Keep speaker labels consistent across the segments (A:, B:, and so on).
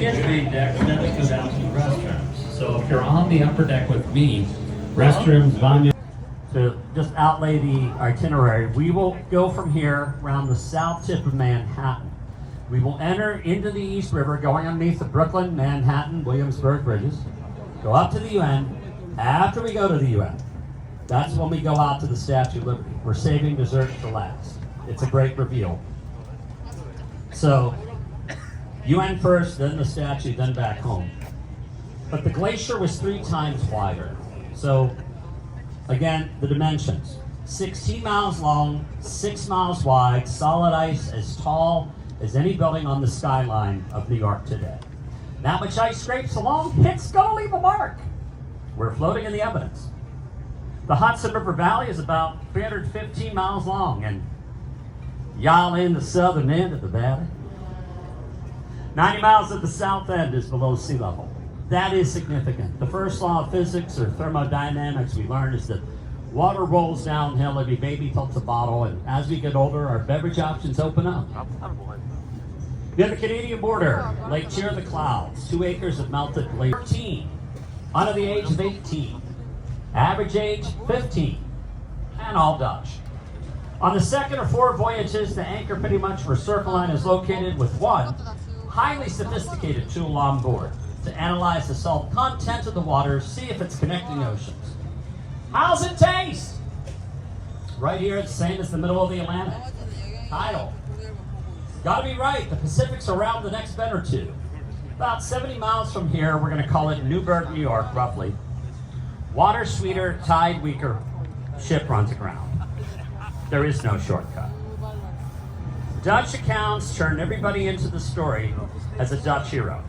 A: get to the main deck, and then we go down to the restrooms. So if you're on the upper deck with me, restrooms, banyo.
B: To just outlay the itinerary, we will go from here around the south tip of Manhattan. We will enter into the East River, going underneath the Brooklyn, Manhattan, Williamsburg bridges, go up to the UN. After we go to the UN, that's when we go out to the Statue of Liberty. We're saving dessert for last. It's a great reveal. So, UN first, then the statue, then back home. But the glacier was 3 times wider. So, again, the dimensions. 16 miles long, 6 miles wide, solid ice as tall as any building on the skyline of New York today. That much ice scrapes along, it's gonna leave a mark. We're floating in the evidence. The Hudson River Valley is about 315 miles long, and y'all in the southern end of the valley. 90 miles at the south end is below sea level. That is significant. The first law of physics or thermodynamics we learned is that water rolls downhill, every baby tilts a bottle, and as we get older, our beverage options open up. Near the Canadian border, Lake Cheer the Clouds, 2 acres of melted glacier. 13, under the age of 18, average age 15, and all Dutch. On the 2nd or 4 voyages, the anchor pretty much for Circle Line is located with one highly sophisticated tool on board to analyze the salt content of the water, see if it's connecting oceans. How's it taste? Right here, it's the same as the middle of the Atlantic. Tidal. Gotta be right, the Pacific's around the next bend or two. About 70 miles from here, we're gonna call it Newburgh, New York, roughly. Water sweeter, tide weaker, ship runs aground. There is no shortcut. Dutch accounts turn everybody into the story as a Dutch hero.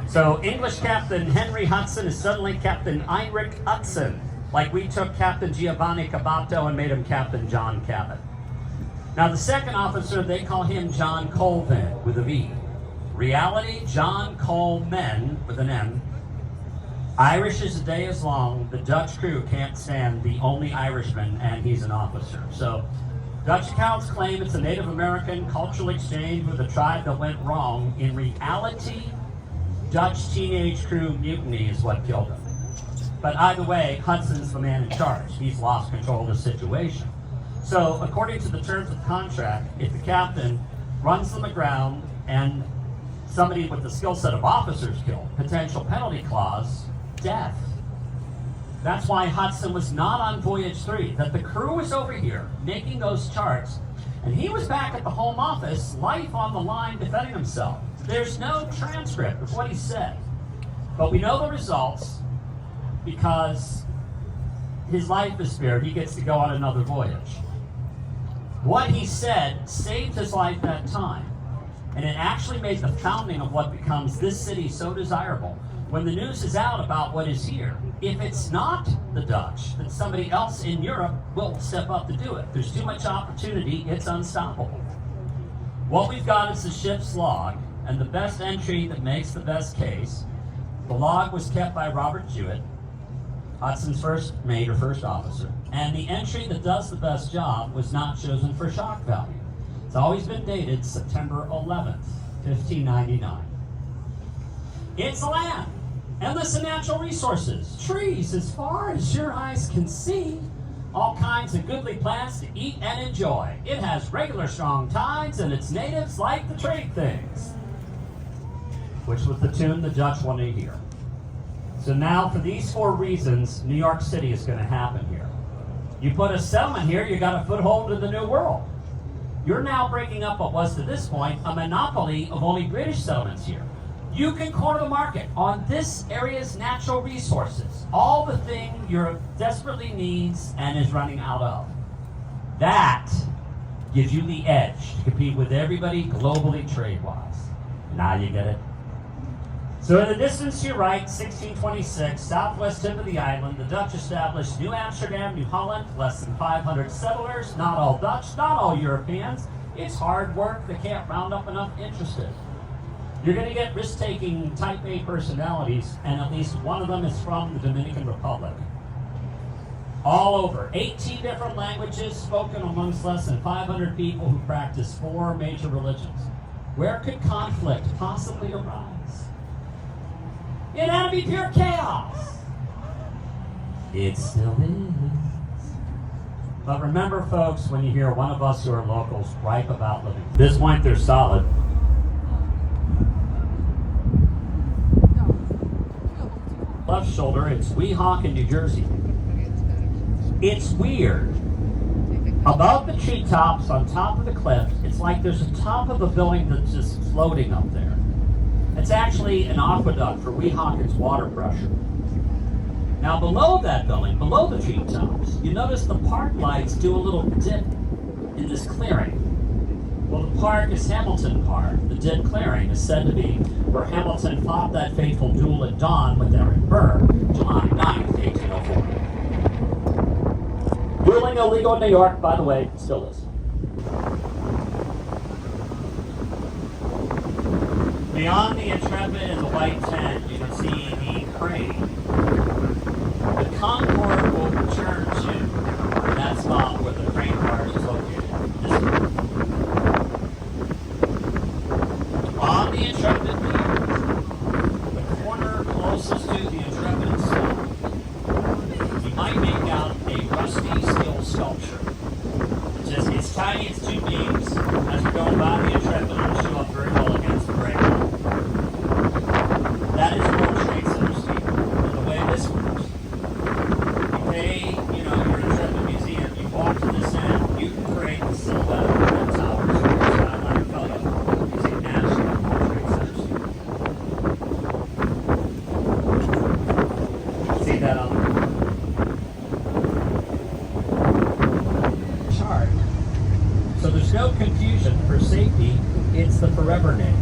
B: So English Captain Henry Hudson is suddenly Captain Heinrich Hudson, like we took Captain Giovanni Cabato and made him Captain John Cabot. Now the second officer, they call him John Colvin with a V. Reality, John Coleman with an M. Irish as a day is long. The Dutch crew can't stand the only Irishman, and he's an officer. So Dutch accounts claim it's a Native American cultural exchange with a tribe that went wrong. In reality, Dutch teenage crew mutiny is what killed him. But either way, Hudson's the man in charge. He's lost control of the situation. So according to the terms of the contract, if the captain runs them aground and somebody with the skill set of officers killed, potential penalty clause, death. That's why Hudson was not on voyage 3, that the crew was over here making those charts, and he was back at the home office, life on the line, defending himself. There's no transcript of what he said, but we know the results because his life is spared. He gets to go on another voyage. What he said saved his life that time, and it actually made the founding of what becomes this city so desirable. When the news is out about what is here, if it's not the Dutch, then somebody else in Europe will step up to do it. There's too much opportunity, it's unstoppable. What we've got is the ship's log, and the best entry that makes the best case. The log was kept by Robert Jewett, Hudson's first mate or first officer, and the entry that does the best job was not chosen for shock value. It's always been dated September 11th, 1599. It's land, endless in natural resources, trees as far as your eyes can see, all kinds of goodly plants to eat and enjoy. It has regular strong tides, and its natives like the trade things, which was the tune the Dutch wanted to hear. So now, for these 4 reasons, New York City is going to happen here. You put a settlement here, you got a foothold in the New World. You're now breaking up what was to this point a monopoly of only British settlements here. You can corner the market on this area's natural resources, all the thing Europe desperately needs and is running out of. That gives you the edge to compete with everybody globally trade-wise. Now you get it? So in the distance to your right, 1626, southwest tip of the island, the Dutch established New Amsterdam, New Holland, less than 500 settlers, not all Dutch, not all Europeans. It's hard work, they can't round up enough interested. You're going to get risk-taking type A personalities, and at least one of them is from the Dominican Republic. All over, 18 different languages spoken amongst less than 500 people who practice 4 major religions. Where could conflict possibly arise? It had to be pure chaos. It still is. But remember, folks, when you hear one of us who are locals gripe about living, at this point they're solid. Left shoulder, it's Weehawken, New Jersey. It's weird. Above the treetops, on top of the cliff, it's like there's a top of a building that's just floating up there. It's actually an aqueduct for Weehawken's water pressure. Now below that building, below the treetops, you notice the park lights do a little dip in this clearing. Well, the park is Hamilton Park. The dip clearing is said to be where Hamilton fought that fateful duel at dawn with Aaron Burr, July 9th, 1804. Dueling illegal in New York, by the way, still is. Beyond the Intrepid and the white tent, you can see the crane. The Concorde will return to that spot where the crane cars is located. On the Intrepid Pier, the corner closest to the Intrepid itself, you might make out a rusty steel sculpture. It's tiny, it's two beams. As you're going by the Intrepid, it'll show up very well against the break. That is World Trade Center Steve. And the way this works, you pay, your Intrepid Museum, you walk to this end, you can create the silhouette of the towers from the Skyline Pavilion using National World Trade Center Steve. See that on the chart. So there's no confusion. For safety, it's the forever name.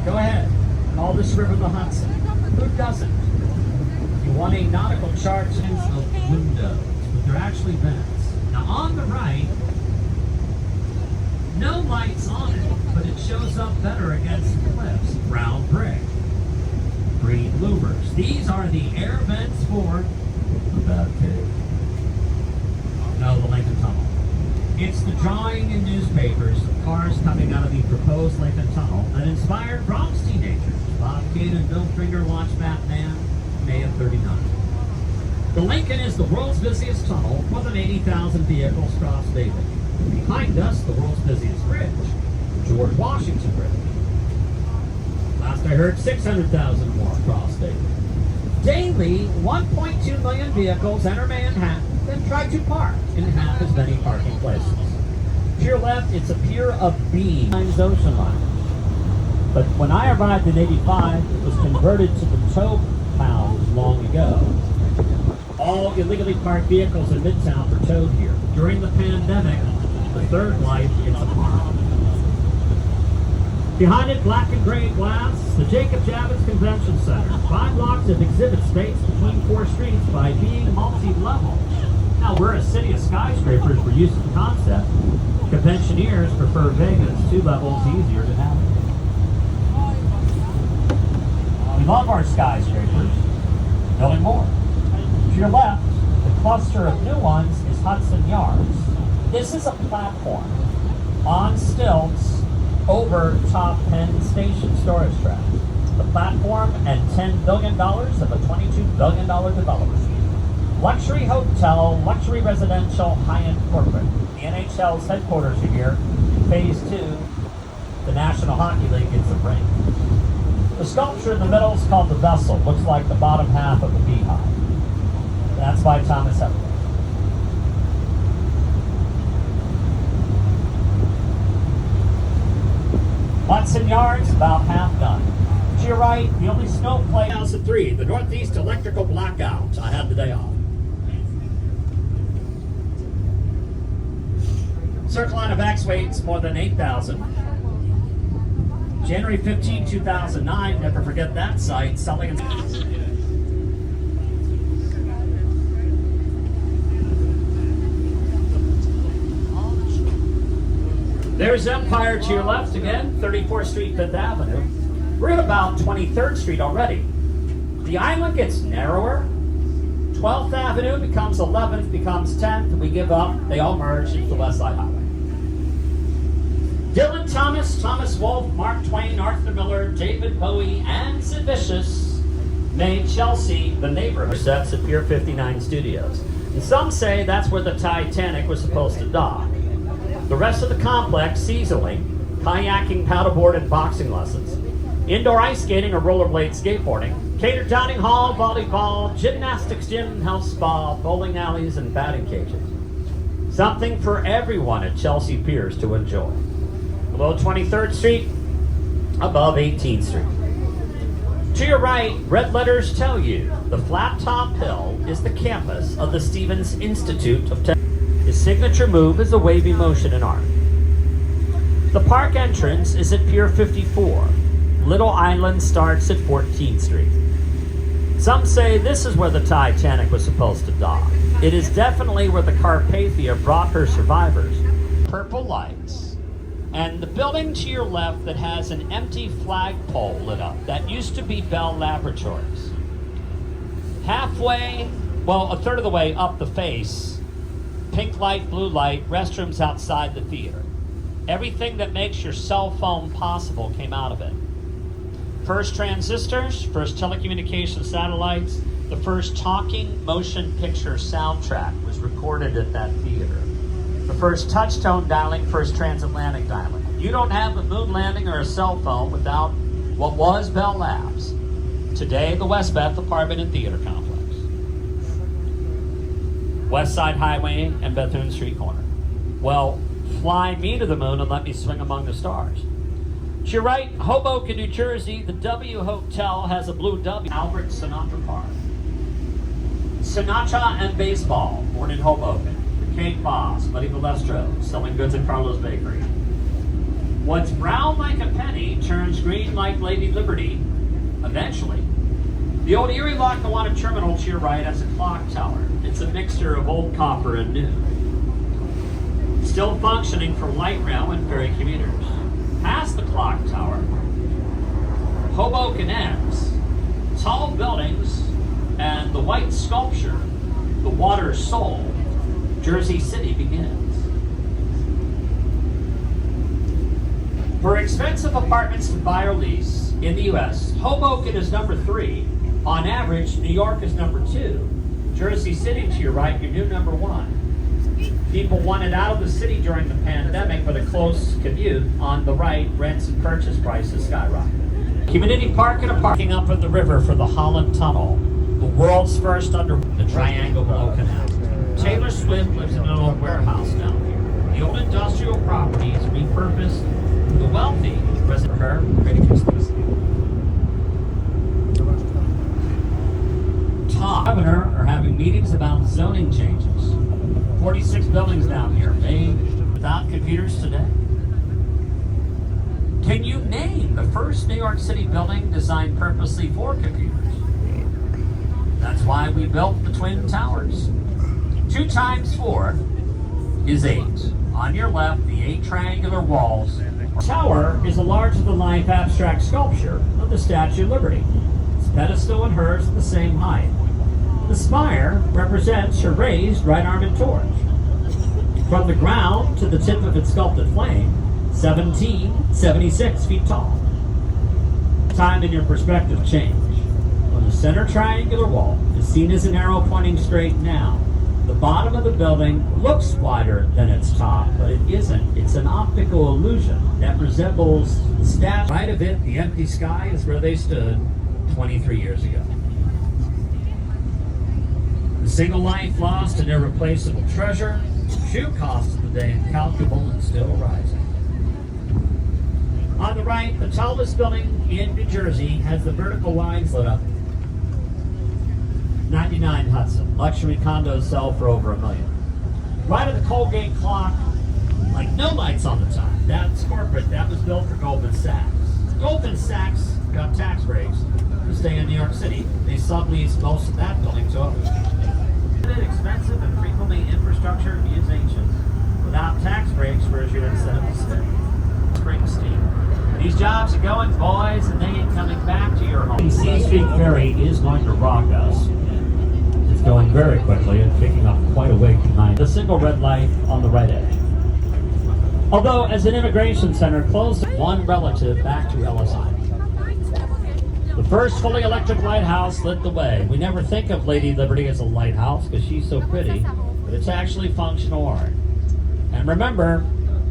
B: Go ahead. Call this river the Hudson. Who doesn't? You want a nautical chart of windows, but they're actually vents. Now on the right, no lights on it, but it shows up better against the cliffs. Brown brick. Green louvers. These are the air vents for the Batcave. No, the Lincoln Tunnel. It's the drawing in newspapers of cars coming out of the proposed Lincoln Tunnel that inspired Bronx teenagers. Bob Kane and Bill Finger launched Batman, May of '39. The Lincoln is the world's busiest tunnel, more than 80,000 vehicles cross daily. Behind us, the world's busiest bridge, George Washington Bridge. Last I heard, 600,000 more cross daily. Daily, 1.2 million vehicles enter Manhattan, then try to park in half as many parking places. To your left, it's a pier of beams, ocean line. But when I arrived in '85, it was converted to the tow pound long ago. All illegally parked vehicles in Midtown were towed here. During the pandemic, the third life is a park. Behind it, black and gray glass, the Jacob Javits Convention Center. 5 blocks of exhibit space between 4 streets by being multi-level. Now, we're a city of skyscrapers. We're used to the concept. Conventioneers prefer Vegas, 2 levels easier to navigate. We love our skyscrapers. Building more. To your left, the cluster of new ones is Hudson Yards. This is a platform on stilts over top Penn Station storage track. The platform and $10 billion of a $22 billion development. Luxury hotel, luxury residential, high-end corporate. The NHL's headquarters are here. In Phase 2, the National Hockey League gets a break. The sculpture in the middle is called the Vessel. Looks like the bottom half of a beehive. That's by Thomas Edison. Hudson Yards, about half done. To your right, the only snowflake. 2003, the Northeast electrical blackout. I had the day off. Circle line of evacuates more than 8,000. January 15, 2009, never forget that site, selling and... There's Empire to your left again, 34th Street, 5th Avenue. We're at about 23rd Street already. The island gets narrower. 12th Avenue becomes 11th, becomes 10th. We give up, they all merge into the West Side Highway. Dylan Thomas, Thomas Wolfe, Mark Twain, Arthur Miller, David Bowie, and Sid Vicious made Chelsea the neighborhood sets at Pier 59 Studios. And some say that's where the Titanic was supposed to dock. The rest of the complex, seasoning, kayaking, paddleboard, and boxing lessons, indoor ice skating or rollerblade skateboarding, catered dining hall, volleyball, gymnastics gym, health spa, bowling alleys, and batting cages. Something for everyone at Chelsea Piers to enjoy. Below 23rd Street, above 18th Street. To your right, red letters tell you the flat top hill is the campus of the Stevens Institute of Technology. His signature move is a wavy motion in art. The park entrance is at Pier 54. Little Island starts at 14th Street. Some say this is where the Titanic was supposed to dock. It is definitely where the Carpathia brought her survivors. Purple lights. And the building to your left that has an empty flagpole lit up, that used to be Bell Laboratories. Halfway, well, a third of the way up the face, pink light, blue light, restrooms outside the theater. Everything that makes your cell phone possible came out of it. First transistors, first telecommunications satellites, the first talking motion picture soundtrack was recorded at that theater. The first touchtone dialing, first transatlantic dialing. You don't have a moon landing or a cell phone without what was Bell Labs. Today, the Westbeth Apartment and Theater Complex. West Side Highway and Bethune Street corner. Well, fly me to the moon and let me swing among the stars. To your right, Hoboken, New Jersey, the W Hotel has a blue W. Albert Sinatra Park. Sinatra and baseball, born in Hoboken. The Cake Boss, Buddy Balestro, selling goods at Carlo's Bakery. What's brown like a penny turns green like Lady Liberty, eventually. The old Erie Lackawanna Terminal to your right has a clock tower. It's a mixture of old copper and new. Still functioning for light rail and ferry commuters. Past the clock tower, Hoboken ends. Tall buildings and the white sculpture, the water's soul, Jersey City begins. For expensive apartments to buy or lease in the U.S., Hoboken is number 3. On average, New York is number 2. Jersey City to your right, your new number 1. People wanted out of the city during the pandemic, but a close commute. On the right, rents and purchase prices skyrocketed. Community park and a parking up at the river for the Holland Tunnel, the world's first under the Triangle below canal. Taylor Swift lives in an old warehouse down here. The old industrial property is repurposed. The wealthy resident for her creating Christmas. Top governor are having meetings about zoning changes. 46 buildings down here made without computers today. Can you name the first New York City building designed purposely for computers? That's why we built the Twin Towers. 2 times 4 is 8. On your left, the 8 triangular walls. Tower is a larger-than-life abstract sculpture of the Statue of Liberty. Its pedestal and hers are the same height. The spire represents her raised right arm and torch. From the ground to the tip of its sculpted flame, 1776 feet tall. Time and your perspective change. When the center triangular wall is seen as an arrow pointing straight now, the bottom of the building looks wider than its top, but it isn't. It's an optical illusion that resembles the statue. Right of it, the empty sky is where they stood 23 years ago. The single life lost, an irreplaceable treasure. Shoe cost of the day incalculable and still rising. On the right, the tallest building in New Jersey has the vertical lines lit up. 99 Hudson. Luxury condos sell for over $1 million. Right at the Colgate clock, like no lights on the top. That's corporate. That was built for Goldman Sachs. Goldman Sachs got tax breaks to stay in New York City. They subleased most of that building to others. Expensive and frequently infrastructure is ancient. Without tax breaks, where's your incentive to stay? Springsteen. These jobs are going, boys, and they ain't coming back to your home. The C Street Ferry is going to rock us. It's going very quickly and picking up quite a weight behind the single red light on the right edge. Although, as an immigration center closed one relative back to Ellis Island. The first fully electric lighthouse lit the way. We never think of Lady Liberty as a lighthouse because she's so pretty, but it's actually functional art. And remember,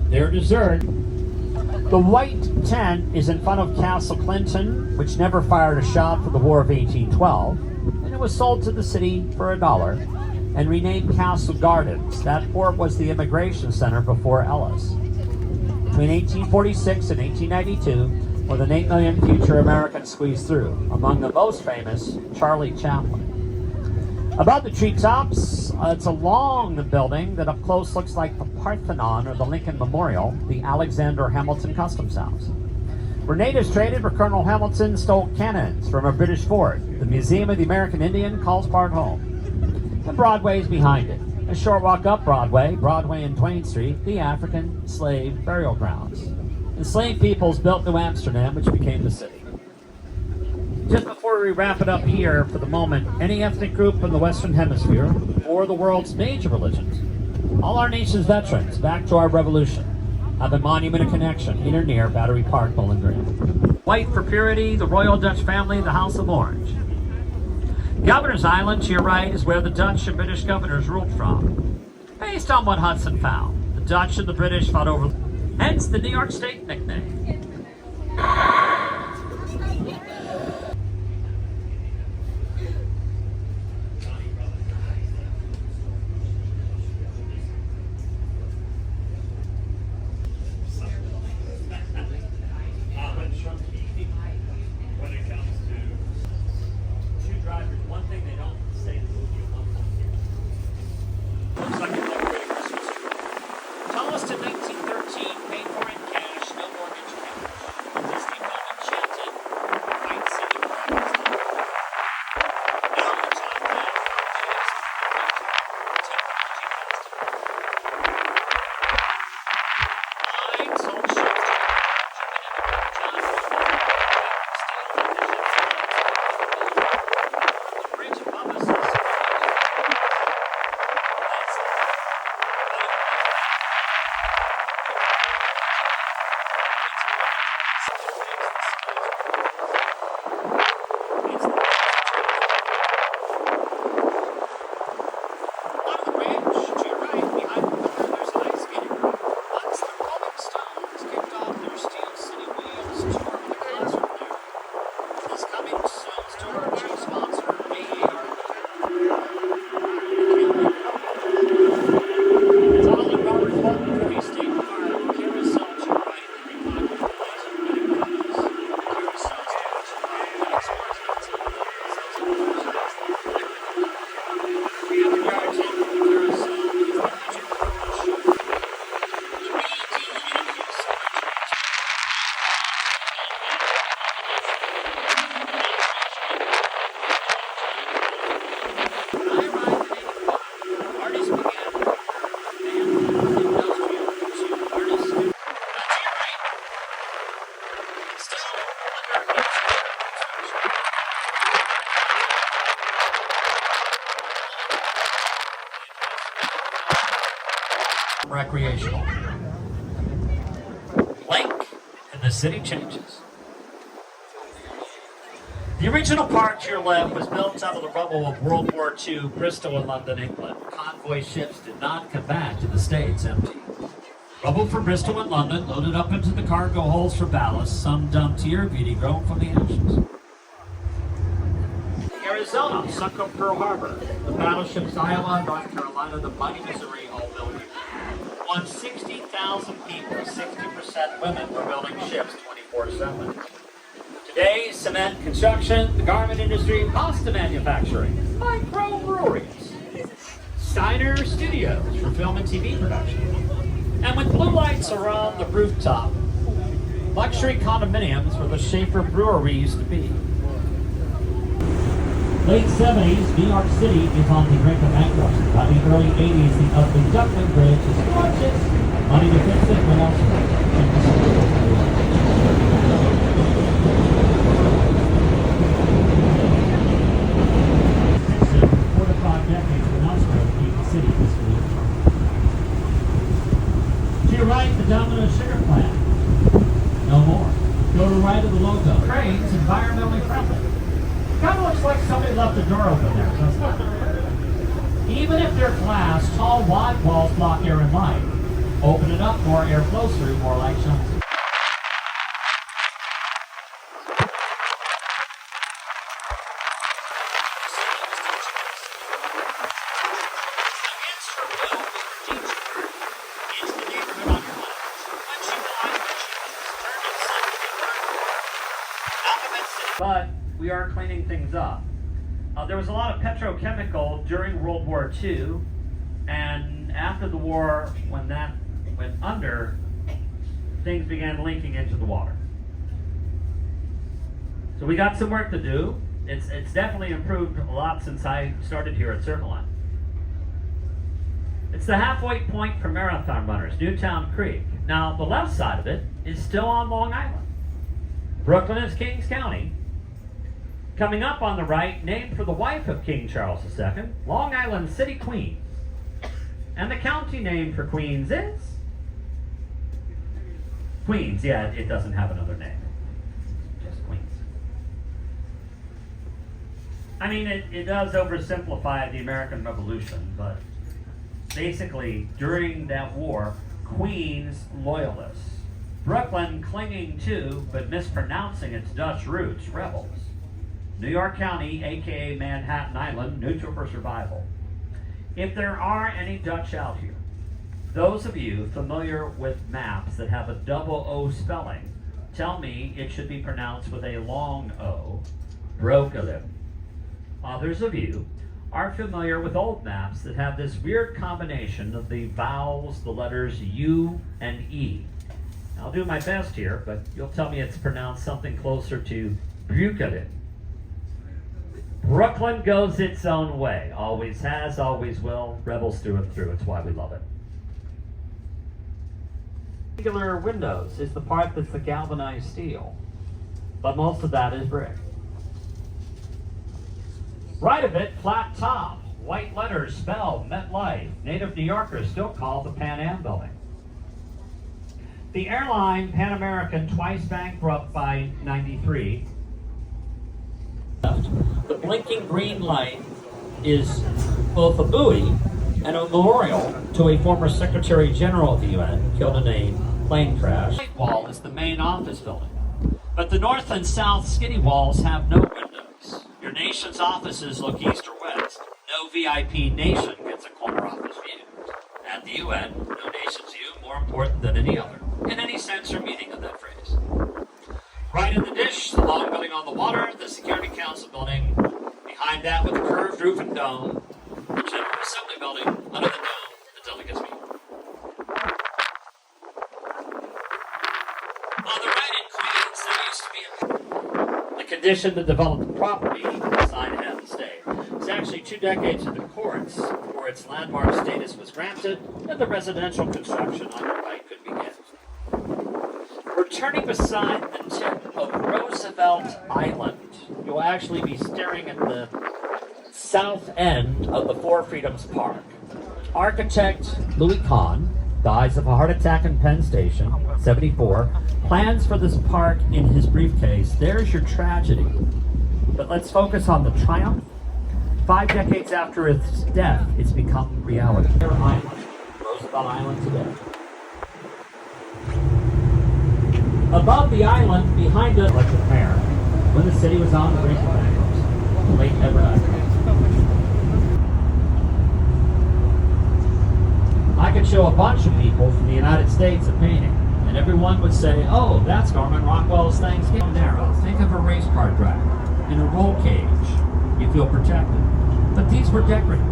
B: their dessert. The white tent is in front of Castle Clinton, which never fired a shot for the War of 1812, and it was sold to the city for $1 and renamed Castle Gardens. That fort was the immigration center before Ellis. Between 1846 and 1892, more than 8 million future Americans squeezed through, among the most famous, Charlie Chaplin. Above the treetops, it's a long building that up close looks like the Parthenon or the Lincoln Memorial, the Alexander Hamilton Customs House. Where natives traded, where Colonel Hamilton stole cannons from a British fort. The Museum of the American Indian calls part home. And Broadway's behind it. A short walk up Broadway, and Twain Street, the African slave burial grounds. Enslaved peoples built New Amsterdam, which became the city. Just before we wrap it up here for the moment, any ethnic group in the Western Hemisphere, or the world's major religions, all our nation's veterans, back to our revolution, have a monument of connection in or near Battery Park, Bowling Green. White for purity, the Royal Dutch family, the House of Orange. Governor's Island, to your right, is where the Dutch and British governors ruled from. Based on what Hudson found, the Dutch and the British fought over, hence the New York State nickname. Recreational. Blink, and the city changes. The original park to your left was built out of the rubble of World War II, Bristol and London, England. Convoy ships did not come back to the States empty. Rubble from Bristol and London loaded up into the cargo holds for ballast, some dumped here, beauty grown from the ashes. Arizona sunk up Pearl Harbor. The battleships Iowa, North Carolina, the mighty Missouri all built here. On 60,000 people, 60% women were building ships 24/7. Today, cement construction, the garment industry, pasta manufacturing, microbreweries, Steiner Studios for film and TV production. And with blue lights around the rooftop, luxury condominiums where the Schaefer Brewery used to be. Late 70s, New York City is on the brink of bankruptcy. By the early 80s, the ugly Duckling Bridge is gorgeous. Money to fix it, but also four to 5 decades of Knoxville to keep the city this week. To your right, the Domino Sugar Plant. No more. Go to right of the logo. Trains environmentally friendly. like somebody left the door open there, doesn't it? Even if they're glass, tall, wide walls block air and light. Open it up, more air flows through, more light shines. But we are cleaning things up. There was a lot of petrochemical during World War II, and after the war, when that went under, things began leaking into the water. So we got some work to do. It's definitely improved a lot since I started here at Skyline. It's the halfway point for marathon runners, Newtown Creek. Now, the left side of it is still on Long Island. Brooklyn is Kings County. Coming up on the right, named for the wife of King Charles II, Long Island City, Queens. And the county name for Queens is? Queens, yeah, it doesn't have another name. Just Queens. I mean, it does oversimplify the American Revolution, but basically, during that war, Queens loyalists. Brooklyn clinging to, but mispronouncing its Dutch roots, rebels. New York County, aka Manhattan Island, neutral for survival. If there are any Dutch out here, those of you familiar with maps that have a double O spelling, tell me it should be pronounced with a long O, Brooklyn. Others of you are familiar with old maps that have this weird combination of the vowels, the letters U and E. I'll do my best here, but you'll tell me it's pronounced something closer to Brooklyn. Brooklyn goes its own way. Always has, always will. Rebels through and through. It's why we love it. Regular windows is the part that's the galvanized steel, but most of that is brick. Right of it, flat top. White letters spell MetLife. Native New Yorkers still call the Pan Am building. The airline Pan American, twice bankrupt by '93. The blinking green light is both a buoy and a memorial to a former Secretary General of the UN killed in a plane crash. The white wall is the main office building, but the north and south skinny walls have no windows. Your nation's offices look east or west. No VIP nation gets a corner office view. At the UN, no nation's view more important than any other, in any sense or meaning of that phrase. Right in the dish, the long building on the water, the Security Council building. Behind that with a curved roof and dome, the General Assembly building. Under the dome, the delegates meet. On the right in Queens, there used to be the condition to develop the property, the sign had to stay. It's actually 2 decades in the courts before its landmark status was granted and the residential construction on the right could begin. We're turning beside the tip of Roosevelt Island. You'll actually be staring at the south end of the Four Freedoms Park. Architect Louis Kahn dies of a heart attack in Penn Station, 74. Plans for this park in his briefcase. There's your tragedy. But let's focus on the triumph. 5 decades after its death, it's become reality. Island, Roosevelt Island today. Above the island, behind it, elected mayor, when the city was on the brink of bankruptcy, the late Edward Island. I could show a bunch of people from the United States a painting, and everyone would say, oh, that's Norman Rockwell's Thanksgiving. Narrow. Think of a race car driver in a roll cage. You feel protected. But these were decorative.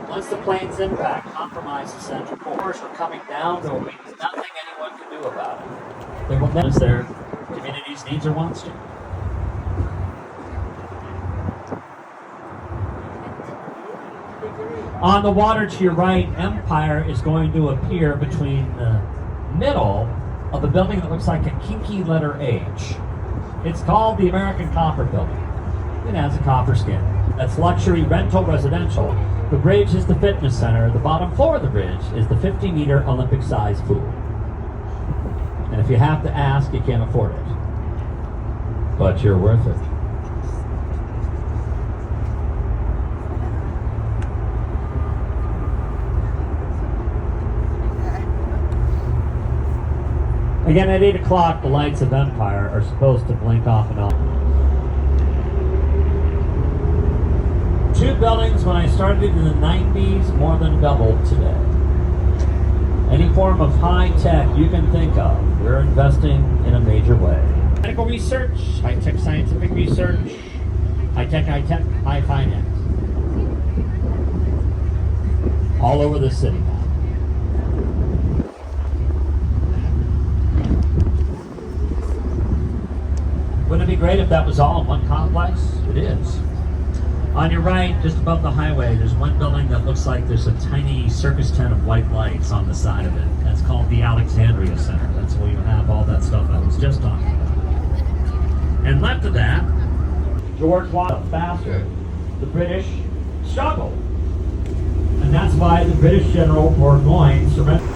B: Once the plane's impact compromised the central core, we're coming down, there will be nothing anyone can do about it. They will notice their community's needs or wants to. On the water to your right, Empire is going to appear between the middle of the building that looks like a kinky letter H. It's called the American Copper Building. It has a copper skin. That's luxury rental residential. The bridge is the fitness center. The bottom floor of the bridge is the 50-meter Olympic-sized pool. And if you have to ask, you can't afford it. But you're worth it. Again, at 8 o'clock, the lights of Empire are supposed to blink off and on. 2 buildings when I started in the 90s, more than doubled today. Any form of high tech you can think of, we're investing in a major way. Medical research, high tech scientific research, high tech, high finance. All over the city now. Wouldn't it be great if that was all in one complex? It is. On your right, just above the highway, there's one building that looks like there's a tiny circus tent of white lights on the side of it. That's called the Alexandria Center. That's where you have all that stuff I was just talking about. And left of that, George Washington faster. The British struggled. And that's why the British General Burgoyne surrendered.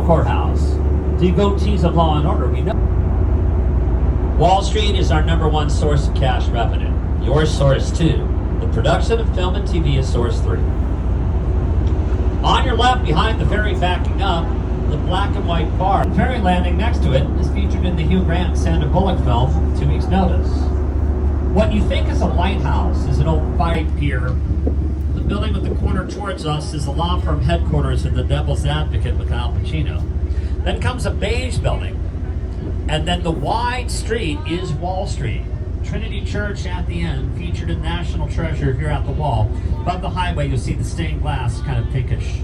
B: Courthouse. Devotees of law and order, we know. Wall Street is our #1 source of cash revenue. Your source 2. The production of film and TV is source 3. On your left, behind the ferry backing up, the black and white bar. The ferry landing next to it is featured in the Hugh Grant and Sandra Bullock film, 2 Weeks Notice. What you think is a lighthouse is an old Pier. The building with the corner towards us is the law firm headquarters of the Devil's Advocate with Al Pacino. Then comes a beige building, and then the wide street is Wall Street. Trinity Church at the end, featured in National Treasure here at the wall. Above the highway, you'll see the stained glass, kind of pinkish.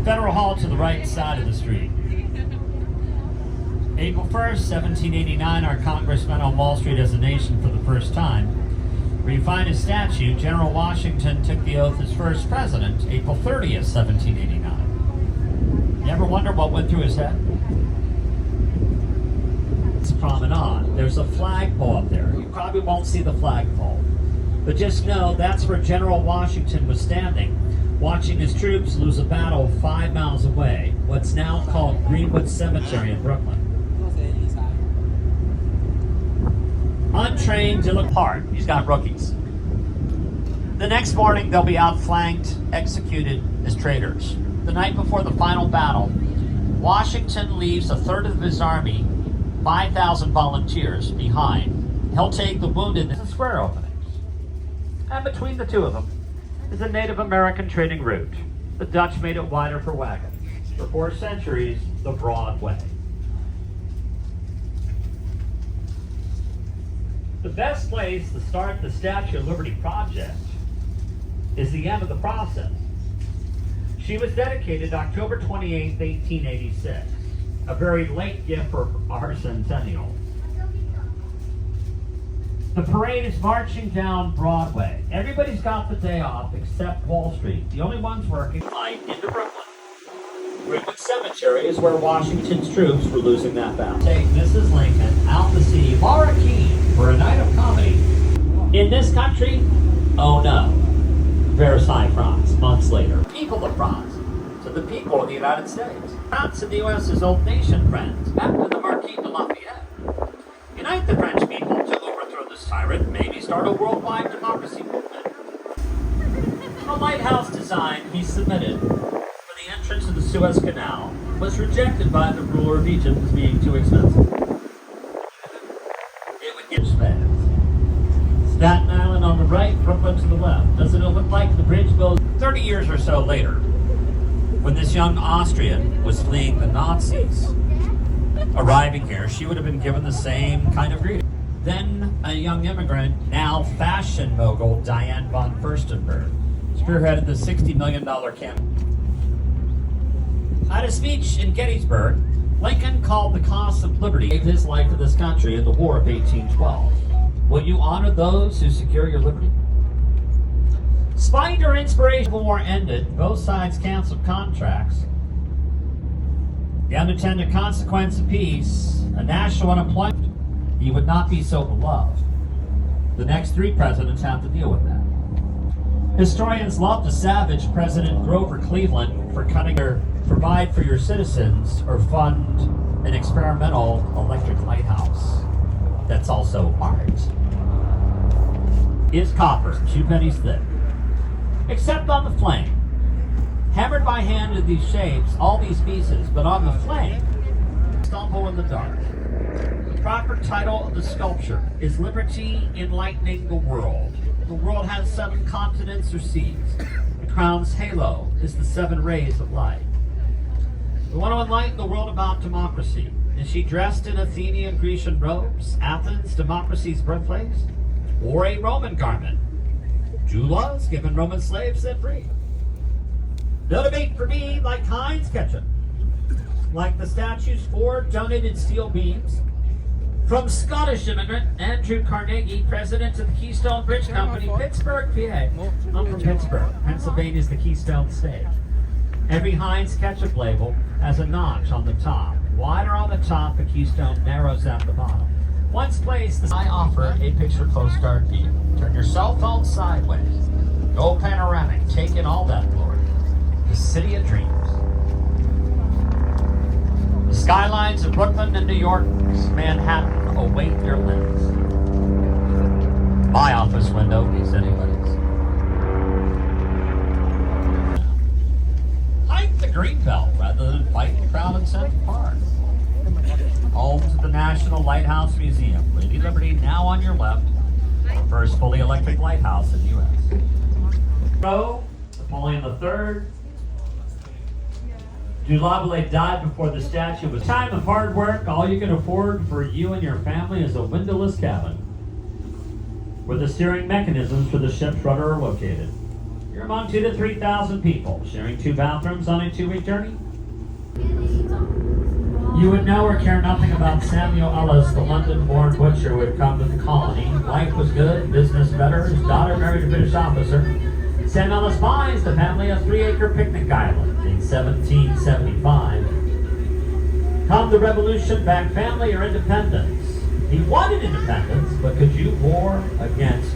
B: Federal Hall to the right side of the street. April 1st, 1789, our Congress met on Wall Street as a nation for the first time. Where you find a statue, General Washington took the oath as first president, April 30th, 1789. You ever wonder what went through his head? It's Promenade. There's a flagpole up there. You probably won't see the flagpole. But just know that's where General Washington was standing, watching his troops lose a battle 5 miles away, what's now called Greenwood Cemetery in Brooklyn. Untrained to look hard. He's got rookies. The next morning, they'll be outflanked, executed as traitors. The night before the final battle, Washington leaves a third of his army, 5,000 volunteers, behind. He'll take the wounded to square openings. And between the two of them is a Native American trading route. The Dutch made it wider for wagons. for 4 centuries, the Broad Way. The best place to start the Statue of Liberty project is the end of the process. She was dedicated October 28, 1886, a very late gift for our centennial. The parade is marching down Broadway. Everybody's got the day off except Wall Street. The only ones working light into Brooklyn. Greenwood Cemetery is where Washington's troops were losing that battle. Take Mrs. Lincoln out to see Laura Keene for a night of comedy. In this country, oh no. Versailles, France, months later. People of France, to the people of the United States. France and the U.S.'s old nation friends, back to the Marquis de Lafayette. Unite the French people to overthrow this tyrant, maybe start a worldwide democracy movement. A lighthouse design he submitted for the entrance to the Suez Canal was rejected by the ruler of Egypt as being too expensive. It would get spent. Staten Island on the right, Brooklyn to the left. Doesn't it look like the bridge built 30 years or so later, when this young Austrian was fleeing the Nazis? Arriving here, she would have been given the same kind of greeting. Then a young immigrant, now fashion mogul Diane von Furstenberg, spearheaded the $60 million campaign. At a speech in Gettysburg, Lincoln called the cost of liberty, gave his life to this country in the War of 1812. Will you honor those who secure your liberty? Spite or inspiration, the war ended. Both sides canceled contracts. The unintended consequence of peace, a national unemployment, he would not be so beloved. The next 3 presidents have to deal with that. Historians love to savage President Grover Cleveland for cutting their provide for your citizens or fund an experimental electric lighthouse. That's also art. Is copper, 2 pennies thick. Except on the flame. Hammered by hand into these shapes, all these pieces, but on the flame, stumble in the dark. The proper title of the sculpture is Liberty Enlightening the World. The world has 7 continents or seas. The crown's halo is the 7 rays of light. We want to enlighten the world about democracy. Is she dressed in Athenian Grecian robes, Athens, democracy's birthplace? Or a Roman garment? Jew laws giving Roman slaves set free. No debate for me like Heinz ketchup. Like the statue's 4 donated steel beams. From Scottish immigrant Andrew Carnegie, president of the Keystone Bridge Company, Pittsburgh, PA. I'm from Pittsburgh. Pennsylvania's the Keystone State. Every Heinz ketchup label has a notch on the top. Wider on the top, the Keystone narrows at the bottom. Once placed, I offer a picture postcard view. Turn your cell phone sideways. Go panoramic. Take in all that glory. The city of dreams. The skylines of Brooklyn and New York's Manhattan await your lens. My office window is anybody's. Hike the Greenbelt rather than fight the crowd in Central Park. Home to the National Lighthouse Museum. Lady Liberty now on your left. The first fully electric lighthouse in the U.S. Napoleon III. Du Labelais died before the statue was. Time of hard work, all you can afford for you and your family is a windowless cabin where the steering mechanisms for the ship's rudder are located. You're among 2,000 to 3,000 people, sharing 2 bathrooms on a 2-week journey. You would know or care nothing about Samuel Ellis, the London-born butcher who had come to the colony. Life was good, business better. His daughter married a British officer. Sam Ellis buys the family a 3-acre picnic island in 1775. Come the revolution, back family or independence. He wanted independence, but could you war against?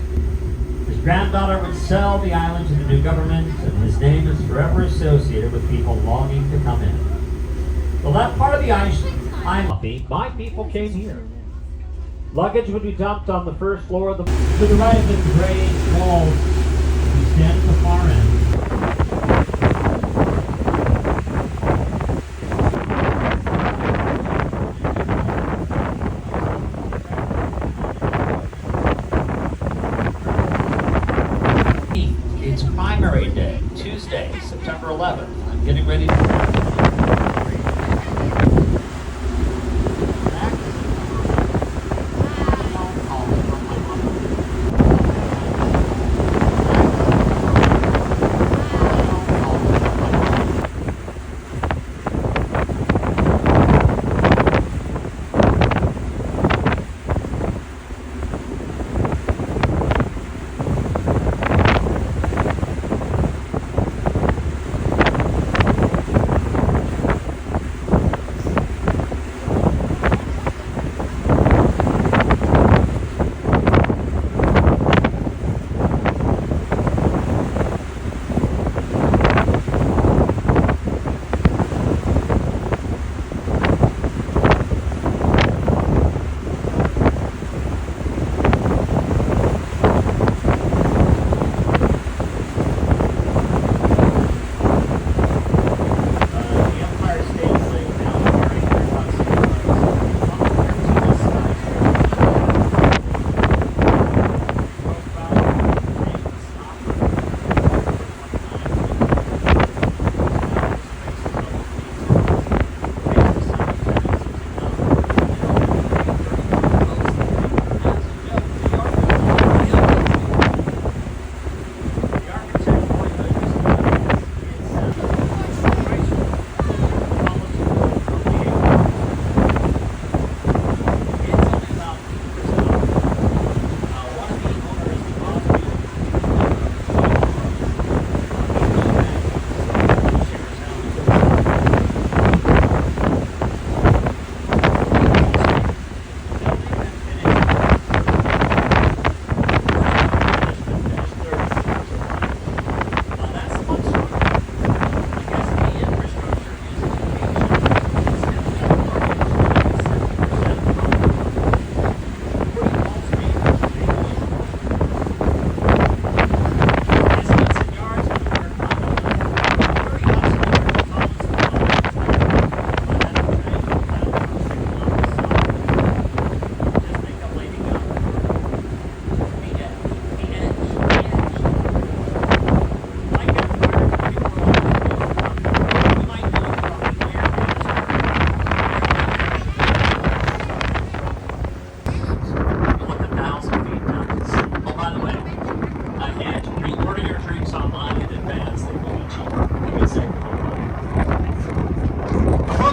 B: His granddaughter would sell the island to the new government, and his name is forever associated with people longing to come in. The left part of the island, my people came here. Luggage would be dumped on the first floor of the. To the right of the gray walls, we stand at the far end. It's primary day, Tuesday, September 11th. I'm getting ready to.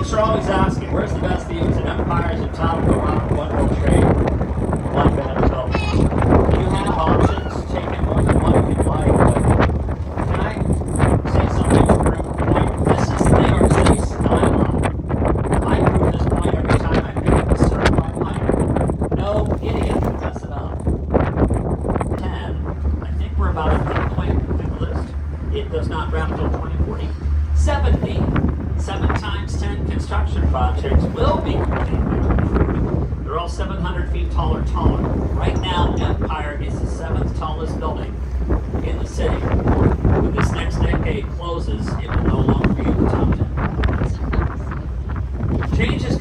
B: Folks are always asking, where's the best views in Empires and Top of the Rock, One World Trade, like that as well. You have options, take in more than one if you'd like, but can I say something to prove the point? This is the New York City Skyline. I prove this point every time I pick up a certified miner. No idiot can mess it up. 10, I think we're about at the point in the list. It does not wrap till 2040. 70. 7 times 10 construction projects will be completed by 2040. They're all 700 feet tall or taller. Right now, Empire is the 7th tallest building in the city. When this next decade closes, it will no longer be in the top 10. Change is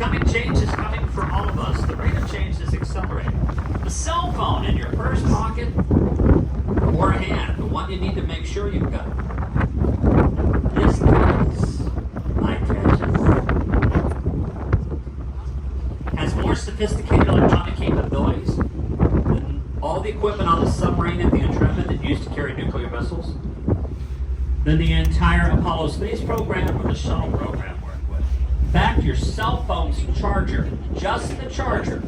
B: coming for all of us. The rate of change is accelerating. The cell phone in your purse pocket or hand, the one you need to make sure you've got. This device, has more sophisticated electronic capabilities than all the equipment on the submarine at the Intrepid that used to carry nuclear missiles, than the entire Apollo space program or the shuttle program worked with. In fact, your cell phone's charger, just the charger,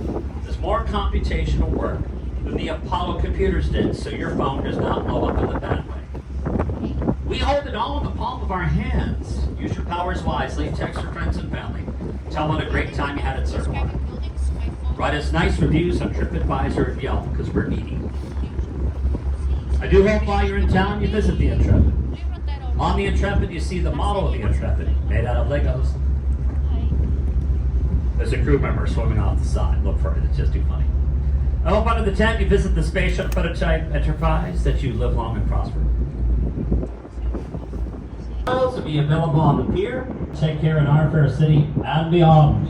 B: does more computational work than the Apollo computers did, so your phone does not blow up in the bad way. We hold it all in the palm of our hands. Use your powers wisely, text your friends and family. Tell them what a great time you had at Circle. Write us nice reviews on TripAdvisor and Yelp, because we're needy. I do hope while you're in town you visit the Intrepid. On the Intrepid you see the model of the Intrepid, made out of Legos. There's a crew member swimming off the side. Look for it, it's just too funny. I hope under the tent you visit the space shuttle prototype Enterprise, that you live long and prosper. Will be available on the pier. Take care in our fair city and beyond.